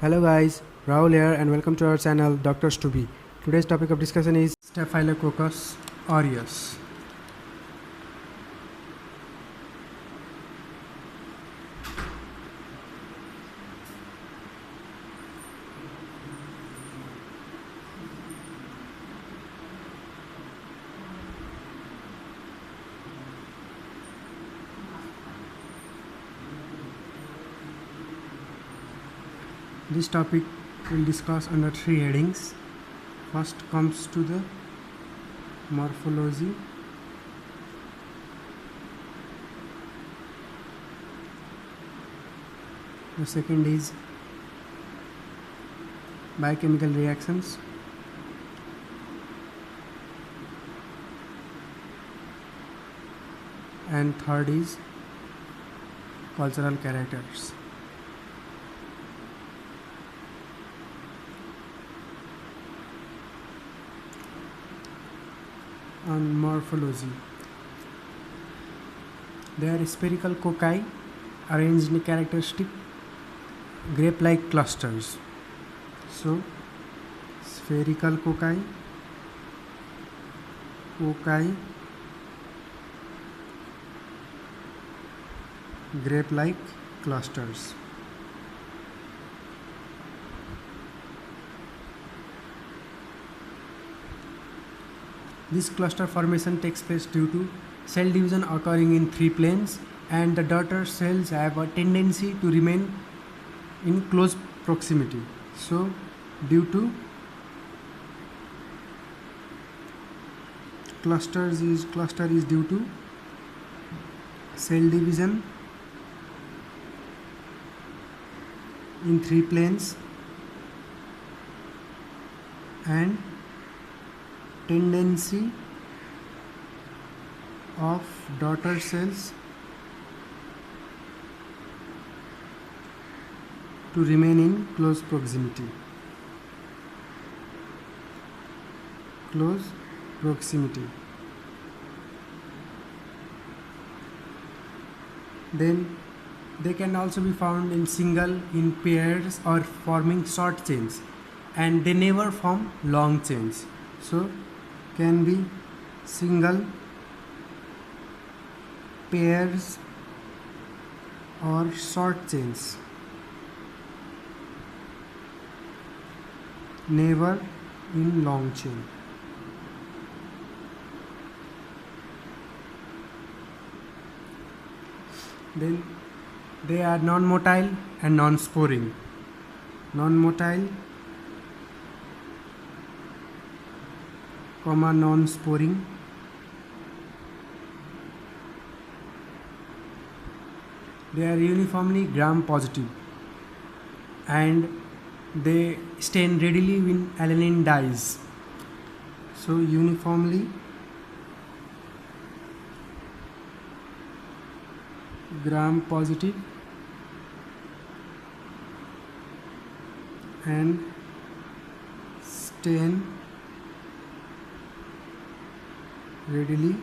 Hello guys, Rahul here and welcome to our channel Doctors to Be. Today's topic of discussion is Staphylococcus aureus. This topic will discuss under three headings. First comes to the morphology, the second is biochemical reactions, and third is cultural characters. On morphology, they are spherical cocci arranged in characteristic grape-like clusters. So, spherical cocci, grape-like clusters. This cluster formation takes place due to cell division occurring in three planes, and the daughter cells have a tendency to remain in close proximity. So, due to cluster is due to cell division in three planes and tendency of daughter cells to remain in close proximity. Then they can also be found in single, in pairs, or forming short chains, and they never form long chains. So can be single, pairs, or short chains, never in long chain. Then they are non-motile and non-sporing. Non-motile, non-sporing. They are uniformly gram-positive and they stain readily when alanine dyes. So uniformly gram-positive and stain readily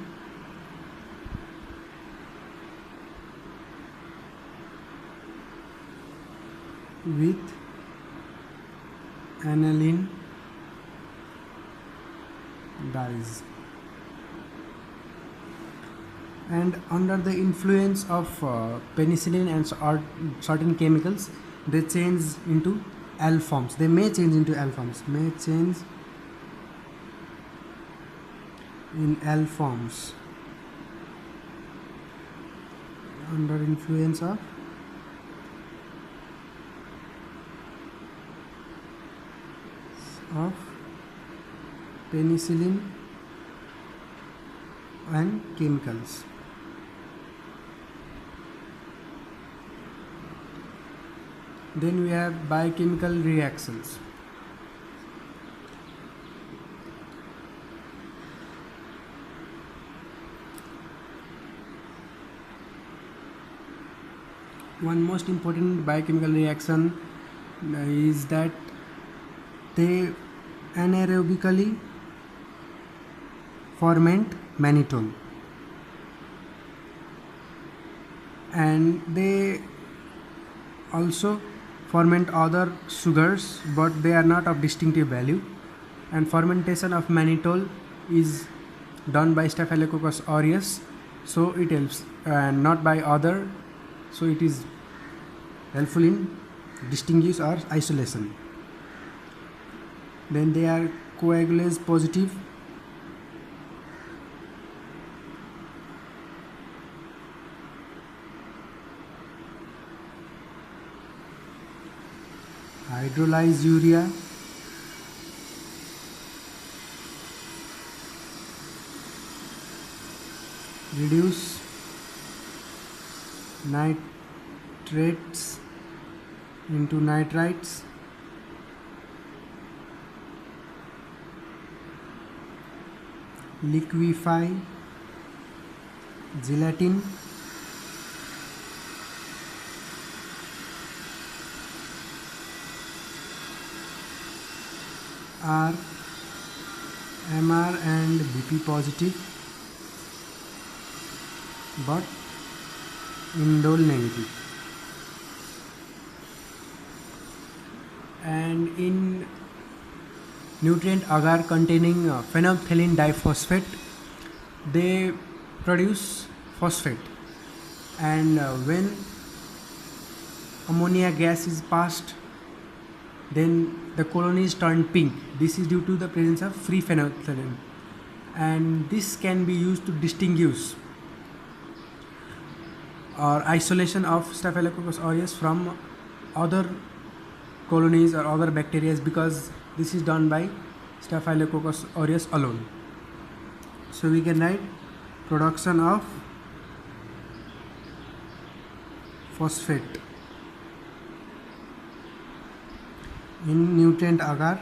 with aniline dyes. And under the influence of penicillin and certain chemicals, they change into L forms. They may change into L forms. Under influence of penicillin and chemicals. Then we have biochemical reactions. One most important biochemical reaction is that they anaerobically ferment mannitol, and they also ferment other sugars, but they are not of distinctive value. And fermentation of mannitol is done by Staphylococcus aureus, so it helps, and not by other, so it is helpful in distinguish or isolation. Then they are coagulase positive. Hydrolyze urea. Reduce nitrates into nitrites. Liquefy gelatin. Are MR and BP positive, but indole negative. And in nutrient agar containing phenolphthalein diphosphate, they produce phosphate, and when ammonia gas is passed, then the colonies turn pink. This is due to the presence of free phenolphthalein, and this can be used to distinguish or isolation of Staphylococcus aureus from other colonies or other bacteria, because this is done by Staphylococcus aureus alone. So we can write production of phosphate in nutrient agar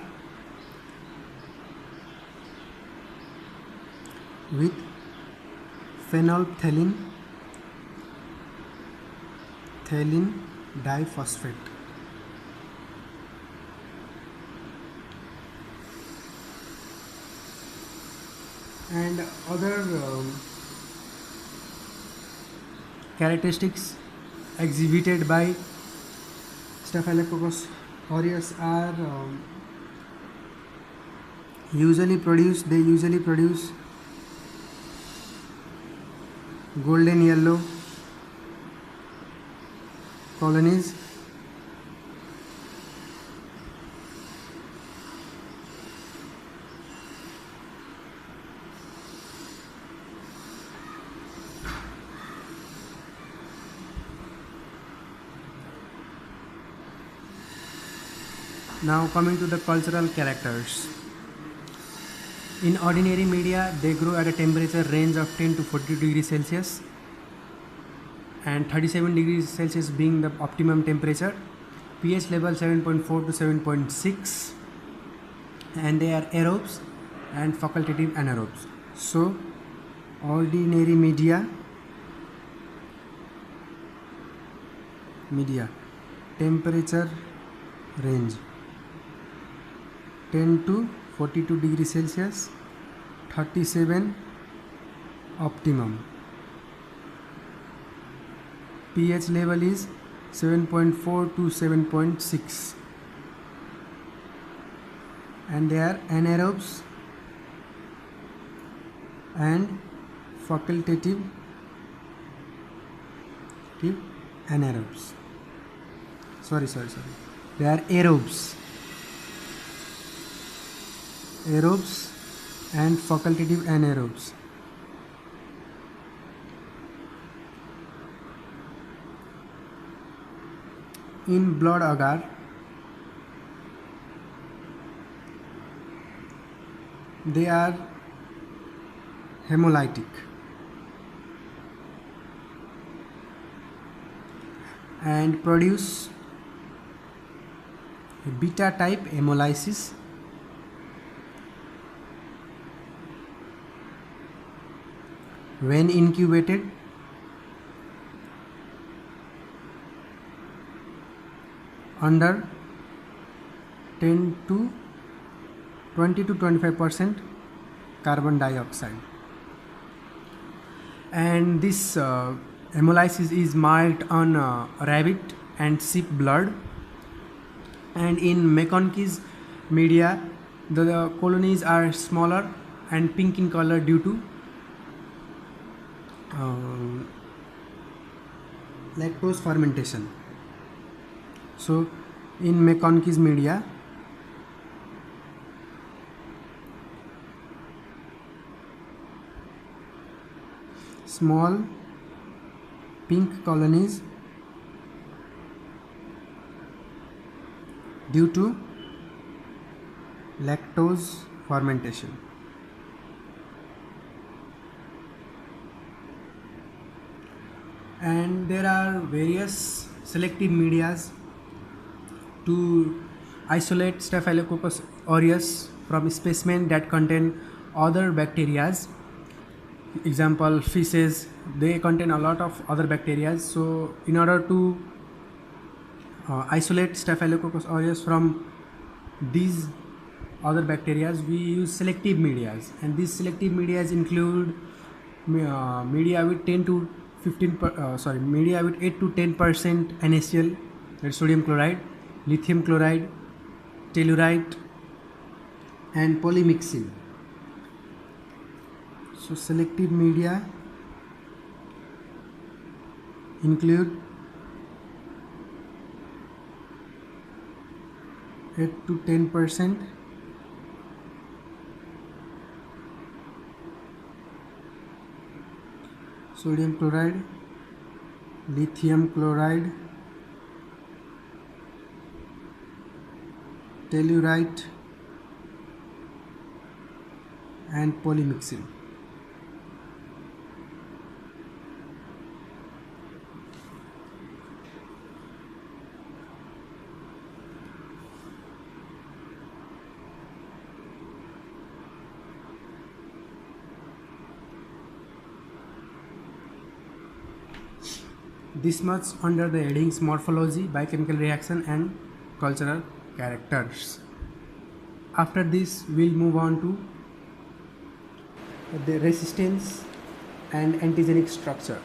with phenolphthalein diphosphate. And other characteristics exhibited by Staphylococcus aureus are usually produce golden yellow colonies. Now coming to the cultural characters. In ordinary media, they grow at a temperature range of 10 to 42 degrees Celsius, and 37 degrees Celsius being the optimum temperature. pH level 7.4 to 7.6, and they are aerobes and facultative anaerobes. So ordinary media temperature range 10 to 42 degrees Celsius, 37 optimum. pH level is 7.4 to 7.6, and they are anaerobes and facultative anaerobes. Sorry. They are aerobes and facultative anaerobes. In blood agar, they are hemolytic and produce beta type hemolysis. When incubated, under 20 to 25% carbon dioxide, and this hemolysis is marked on rabbit and sheep blood, And in McConaughey's media, the colonies are smaller and pink in color due to lactose fermentation. So in McConaughey's media, small pink colonies due to lactose fermentation. And there are various selective medias to isolate Staphylococcus aureus from specimens that contain other bacteria. Example, fishes, they contain a lot of other bacteria. So in order to isolate Staphylococcus aureus from these other bacteria, we use selective medias, and these selective medias include media with 10 to 15 media with 8 to 10% NaCl, that's sodium chloride, lithium chloride, tellurite, and polymyxin. So selective media include 8 to 10% sodium chloride, lithium chloride, tellurite, and polymyxin. This much under the headings morphology, biochemical reaction, and cultural characters. After this, we'll move on to the resistance and antigenic structure.